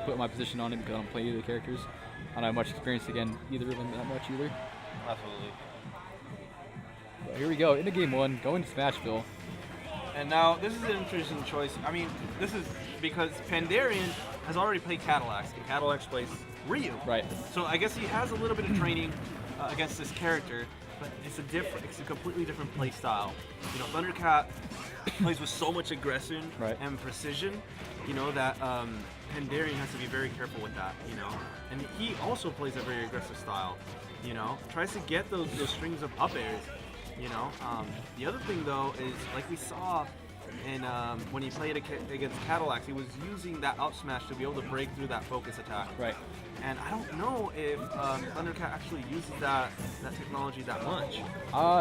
put my position on it because I don't play either of the characters. I don't have much experience again either of them that much either. Absolutely. But here we go, into game 1, going to Smashville. And now, this is an interesting choice. I mean, this is because Pandarian has already played Cadillacs, and Cadillacs plays Ryu. Right. So I guess he has a little bit of training against this character, but it's a completely different play style. You know, ThunderCat plays with so much aggression and precision, you know, that Pandarian has to be very careful with that, you know. And he also plays a very aggressive style, you know, tries to get those strings of up airs. You know, the other thing though is, like we saw in when he played against Cadillacs, he was using that up smash to be able to break through that focus attack. Right. And I don't know if ThunderCat actually uses that technology that much.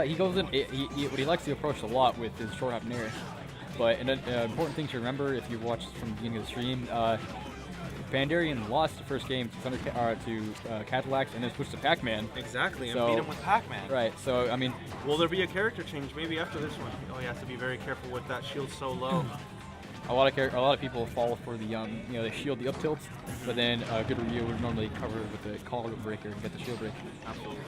He goes in. He likes to approach a lot with his short hop nair. But an important thing to remember if you watched from the beginning of the stream, Pandarian lost the first game to Cadillacs and then switched to Pac-Man. Exactly, and so, beat him with Pac-Man. Right, so, I mean... Will there be a character change maybe after this one? Oh, he has to be very careful with that shield so low. A lot of people fall for the, they shield the up tilts, but then good Ryu would normally cover with the collar breaker and get the shield break. Absolutely.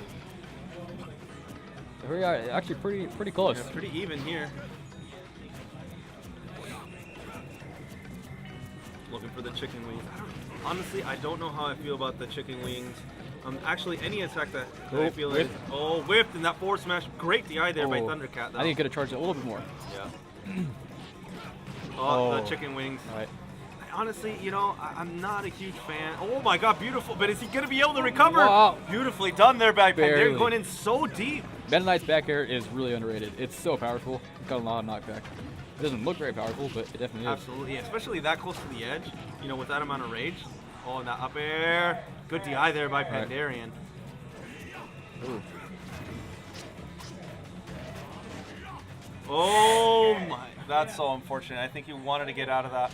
So here we are, actually pretty close. Yeah, pretty even here. Looking for the chicken wings. Honestly, I don't know how I feel about the chicken wings. Actually, any attack that I feel like... Oh, whipped, and that forward smash. Great DI there by ThunderCat, though. I think he could have charged it a little bit more. Yeah. The chicken wings. All right. Honestly, you know, I'm not a huge fan. Oh my god, beautiful. But is he going to be able to recover? Wow. Beautifully done there by Barely. Pandarian, going in so deep. Meta Knight's back air is really underrated. It's so powerful. It's got a lot of knockback. It doesn't look very powerful, but it definitely is. Absolutely, especially that close to the edge, you know, with that amount of rage. Oh, and that up air. Good DI there by Pandarian. Ooh. Oh my, that's so unfortunate. I think he wanted to get out of that.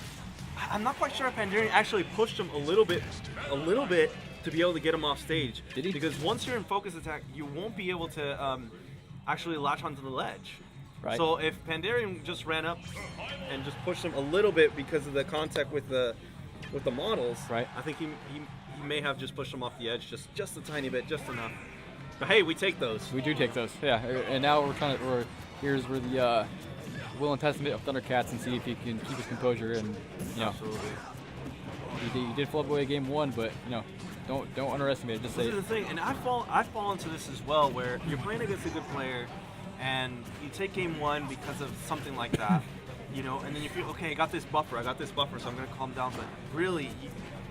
I'm not quite sure if Pandarian actually pushed him a little bit to be able to get him off stage. Did he? Because once you're in focus attack, you won't be able to actually latch onto the ledge. Right. So if Pandarian just ran up and just pushed him a little bit because of the contact with the models, right. I think he may have just pushed him off the edge just a tiny bit, just enough. But hey, we take those. We do take those, yeah. And now here's where the will and testament of ThunderCats and see if he can keep his composure and Absolutely. He did flub away game 1, but don't underestimate it. Just say this is the thing, and I fall into this as well, where you're playing against a good player, and you take game 1 because of something like that, you know, and then you feel, okay, I got this buffer, so I'm gonna calm down. But really,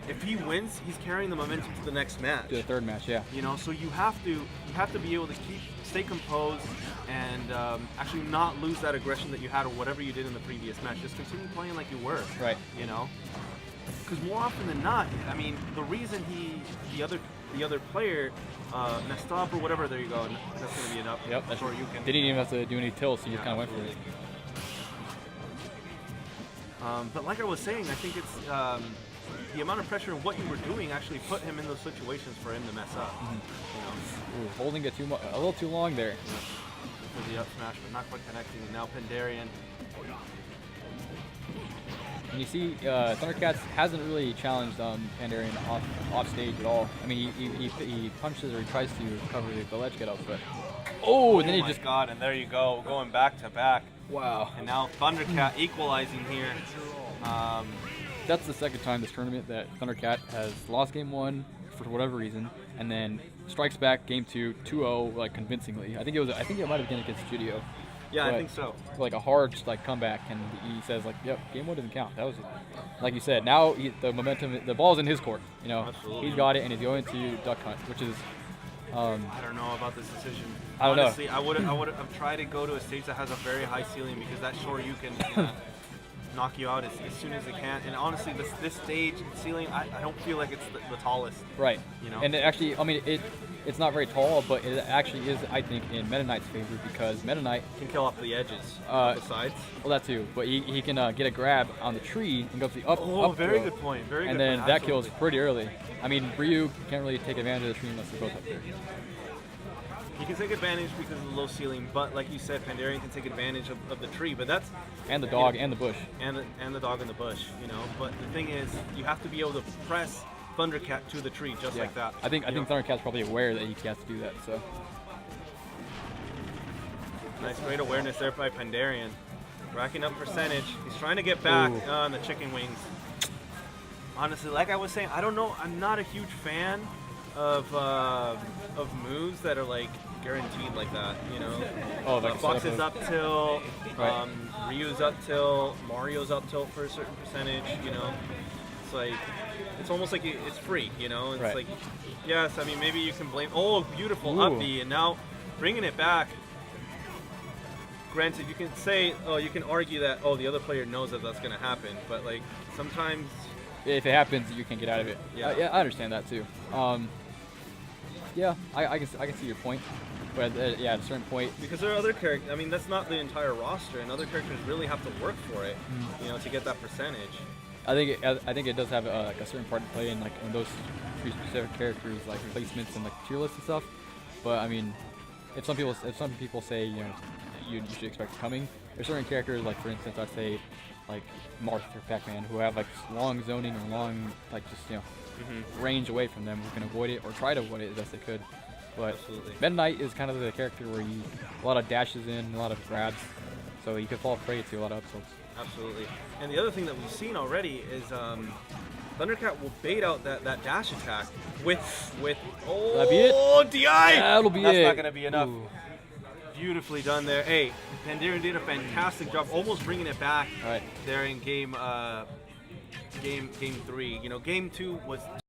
if he wins, he's carrying the momentum to the next match. To the third match, yeah. You know, so you have to be able to stay composed and actually not lose that aggression that you had or whatever you did in the previous match. Just continue playing like you were. Right. You know, because more often than not, I mean, the reason the other player messed up or whatever. There you go. That's gonna be enough. Yep. That's where you can. Didn't even have to do any tilts. So you just kind of went for it. But like I was saying, I think it's the amount of pressure of what you were doing actually put him in those situations for him to mess up. Mm-hmm. You know, holding it a little too long there. Yeah. For the up smash, but not quite connecting. And now Pandarian. And you see, ThunderCats hasn't really challenged Pandarian off stage at all. I mean, he punches or he tries to cover the ledge get up, but and then he just God! And there you go, going back to back. Wow. And now ThunderCat equalizing here. That's the second time this tournament that ThunderCat has lost game 1 for whatever reason, and then strikes back game 2, 2-0 like convincingly. I think it might have been against Studio. Yeah, I think so. Like a hard comeback, and he says like, "Yep, game 1 doesn't count." That was, like you said. Now the momentum, the ball's in his court. You know, Absolutely. He's got it, and he's going to duck hunt, which is. I don't know about this decision. I don't know. Honestly, I would have tried to go to a stage that has a very high ceiling because that Shoryuken can knock you out as soon as it can. And honestly, this stage ceiling, I don't feel like it's the tallest. Right. You know. And it actually, I mean, it's not very tall, but it actually is, I think, in Meta Knight's favor because Meta Knight can kill off the edges, the sides. Well, that too, but he can get a grab on the tree and go to the up. Oh, up very throw. good point. Very good. And then point. that Absolutely. kills pretty early. I mean, Ryu can't really take advantage of the tree unless they're both up there. He can take advantage because of the low ceiling, but like you said, Pandarian can take advantage of the tree. But that's and the dog and the bush and the dog in the bush. You know, but the thing is, you have to be able to press ThunderCat to the tree just like that. I think ThunderCat's probably aware that he has to do that. So nice, great awareness there by Pandarian, racking up percentage. He's trying to get back on the chicken wings. Honestly, like I was saying, I don't know. I'm not a huge fan of moves that are like guaranteed like that. You know, Fox's up tilt, Ryu's up tilt, Mario's up tilt for a certain percentage. You know, it's like it's almost like it's free. You know, it's like yes. I mean, maybe you can blame. Oh, beautiful up B, and now bringing it back. Granted, you can say, you can argue that, the other player knows that that's going to happen, but like sometimes. If it happens, you can get out of it. Yeah, I understand that too. Yeah, I can see your point, but at a certain point, because there are other characters. I mean, that's not the entire roster, and other characters really have to work for it, you know, to get that percentage. I think it does have like a certain part to play in like in those three specific characters, like placements and like tier lists and stuff. But I mean, if some people say you should expect coming, there's certain characters, like for instance, I'd say like Marth or Pac-Man, who have like long zoning or long like just range away from them, who can avoid it or try to avoid it as best they could. But Meta Knight is kind of the character where a lot of dashes in, a lot of grabs, so you could fall prey to a lot of up tilts. Absolutely. And the other thing that we've seen already is ThunderCat will bait out that dash attack with That'll be it? DI! That'll be That's it. not going to be enough. Ooh. Beautifully done there. Hey, Pandarian did a fantastic job, almost bringing it back there in game 3. You know, game 2 was